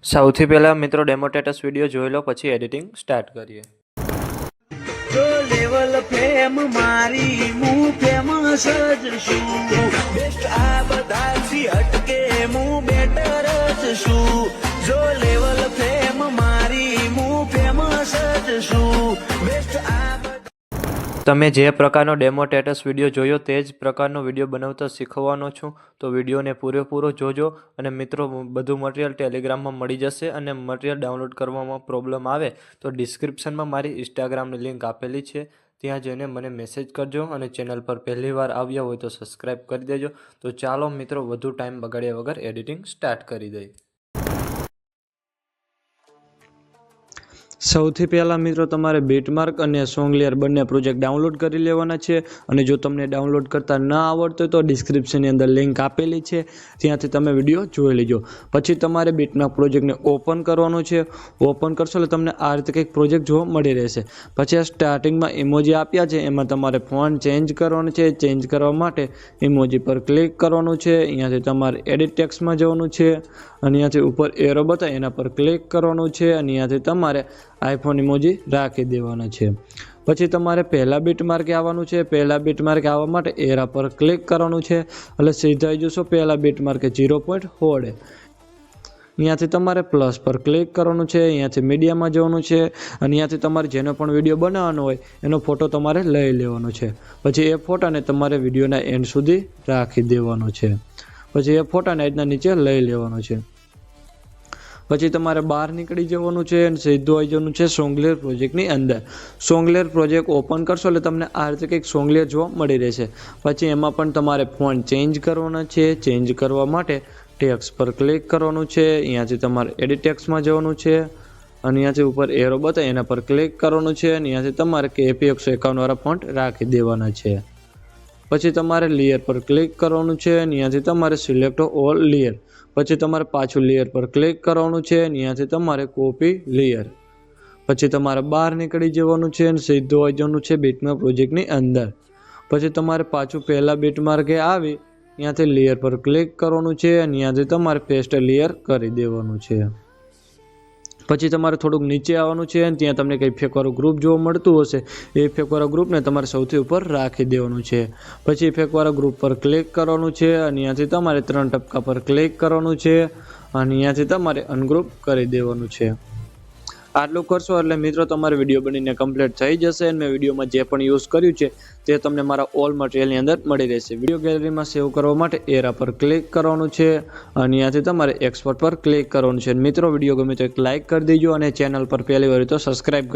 સૌથી પહેલાં મિત્રો ડેમો સ્ટેટસ વિડીયો જોઈ લો, પછી એડિટિંગ સ્ટાર્ટ કરીએ. જો લેવલ ફેમ મારી હું ફેમસ જ છું, બેસ્ટ આ બધાથી હટકે હું બેટર જ છું. જો લેવલ ફેમ મારી હું ફેમસ જ છું, બેસ્ટ આ તમે જે પ્રકારનો ડેમો સ્ટેટસ વિડીયો જોયો તે જ પ્રકારનો વિડીયો બનાવતા શીખવાનો છું. તો વિડીયોને પૂરેપૂરો જોજો. અને મિત્રો, બધું મટીરિયલ ટેલિગ્રામમાં મળી જશે. અને મટીરિયલ ડાઉનલોડ કરવામાં પ્રોબ્લેમ આવે તો ડિસ્ક્રિપ્શનમાં મારી ઇન્સ્ટાગ્રામની લિંક આપેલી છે, ત્યાં જઈને મને મેસેજ કરજો. અને ચેનલ પર પહેલીવાર આવ્યા હોય તો સબસ્ક્રાઈબ કરી દેજો. તો ચાલો મિત્રો, વધુ ટાઈમ બગાડ્યા વગર એડિટિંગ સ્ટાર્ટ કરી દઈએ. સૌથી પહેલાં મિત્રો, તમારે બીટમાર્ક અને સોંગલેયર બંને પ્રોજેક્ટ ડાઉનલોડ કરી લેવાના છે. અને જો તમને ડાઉનલોડ કરતા ન આવડતું તો ડિસ્ક્રિપ્શનની અંદર લિંક આપેલી છે, ત્યાંથી તમે વિડીયો જોઈ લેજો. પછી તમારે બીટમાર્ક પ્રોજેક્ટને ઓપન કરવાનો છે. ઓપન કરશો એટલે તમને આ રીતે કંઈક પ્રોજેક્ટ જોવા મળી રહેશે. પછી આ સ્ટાર્ટિંગમાં ઇમોજી આપ્યા છે, એમાં તમારે ફોન્ટ ચેન્જ કરવાનું છે. ચેન્જ કરવા માટે ઇમોજી પર ક્લિક કરવાનું છે. અહીંયાથી તમારે એડિટ ટેક્સ્ટમાં જવાનું છે. અને અહીંયાથી ઉપર એરો બતાવે એના પર ક્લિક કરવાનું છે. અને અહીંયાથી તમારે આઈફોન ઇમોજી રાખી દેવાના છે. પછી તમારે પહેલા બીટમાર્કે આવવાનું છે. પહેલા બીટમાર્કે આવવા માટે એરા પર ક્લિક કરવાનું છે. એટલે સીધા આવી જશો પહેલા બીટમાર્કે 0 પોઈન્ટ હોડે. અહીંયાથી તમારે પ્લસ પર ક્લિક કરવાનું છે. અહીંયાથી મીડિયામાં જવાનું છે. અને અહીંયાથી તમારે જેનો પણ વિડીયો બનાવવાનો હોય એનો ફોટો તમારે લઈ લેવાનો છે. પછી એ ફોટાને તમારે વિડીયોના એન્ડ સુધી રાખી દેવાનો છે. પછી એ ફોટાને આજના નીચે લઈ લેવાનો છે. પછી તમારે બહાર નીકળી જવાનું છે અને સીધું આવી જવાનું છે સોંગલેયર પ્રોજેક્ટની અંદર. સોંગલેયર પ્રોજેક્ટ ઓપન કરશો એટલે તમને આ રીતે કંઈક સોંગલેયર જોવા મળી રહેશે. પછી એમાં પણ તમારે ફોન્ટ ચેન્જ કરવાના છે. ચેન્જ કરવા માટે ટેક્સ્ટ પર ક્લિક કરવાનું છે. અહીંયાથી તમારે એડિટ ટેક્સ્ટમાં જવાનું છે. અને અહીંયાથી ઉપર એરો બતાવે એના પર ક્લિક કરવાનું છે. અને અહીંયાથી તમારે KP 151 વાળા ફોન્ટ રાખી દેવાના છે. પછી તમારે લેયર પર ક્લિક કરવાનું છે. અહીંયાથી તમારે સિલેક્ટ ઓલ લેયર. પછી તમારે પાછું લેયર પર ક્લિક કરવાનું છે. અહીંયાથી તમારે કોપી લેયર. પછી તમારે બહાર નીકળી જવાનું છે અને સીધું આવી જવાનું છે બીટમાર્ક પ્રોજેક્ટની અંદર. પછી તમારે પાછું પહેલાં બીટમાર્કે આવી અહીંયાથી લેયર પર ક્લિક કરવાનું છે. અને અહીંયાથી તમારે પેસ્ટ લેયર કરી દેવાનું છે. પછી તમારે થોડુંક નીચે આવવાનું છે અને ત્યાં તમને કંઈ ઇફેક્ટવાળું ગ્રુપ જોવા મળતું હશે. એ ઇફેક્ટવાળા ગ્રુપને તમારે સૌથી ઉપર રાખી દેવાનું છે. પછી ઇફેક્ટવાળા ગ્રુપ પર ક્લિક કરવાનું છે. અને અહીંયાથી તમારે 3 ટપકા પર ક્લિક કરવાનું છે. અને અહીંયાથી તમારે અનગ્રુપ કરી દેવાનું છે. આટલું કરશો એટલે મિત્રો તમારે વિડીયો બનીને કમ્પ્લીટ થઈ જશે. અને મેં વિડીયોમાં જે પણ યુઝ કર્યું છે તે તમને મારા ઓલ મટીરિયલની અંદર મળી રહેશે. વિડીયો ગેલેરીમાં સેવ કરવા માટે એરા પર ક્લિક કરવાનું છે. અને અહીંયાથી તમારે એક્સપોર્ટ પર ક્લિક કરવાનું છે. મિત્રો, વિડીયો ગમે તો એક લાઇક કરી દેજો અને ચેનલ પર પહેલી વાર તો સબસ્ક્રાઈબ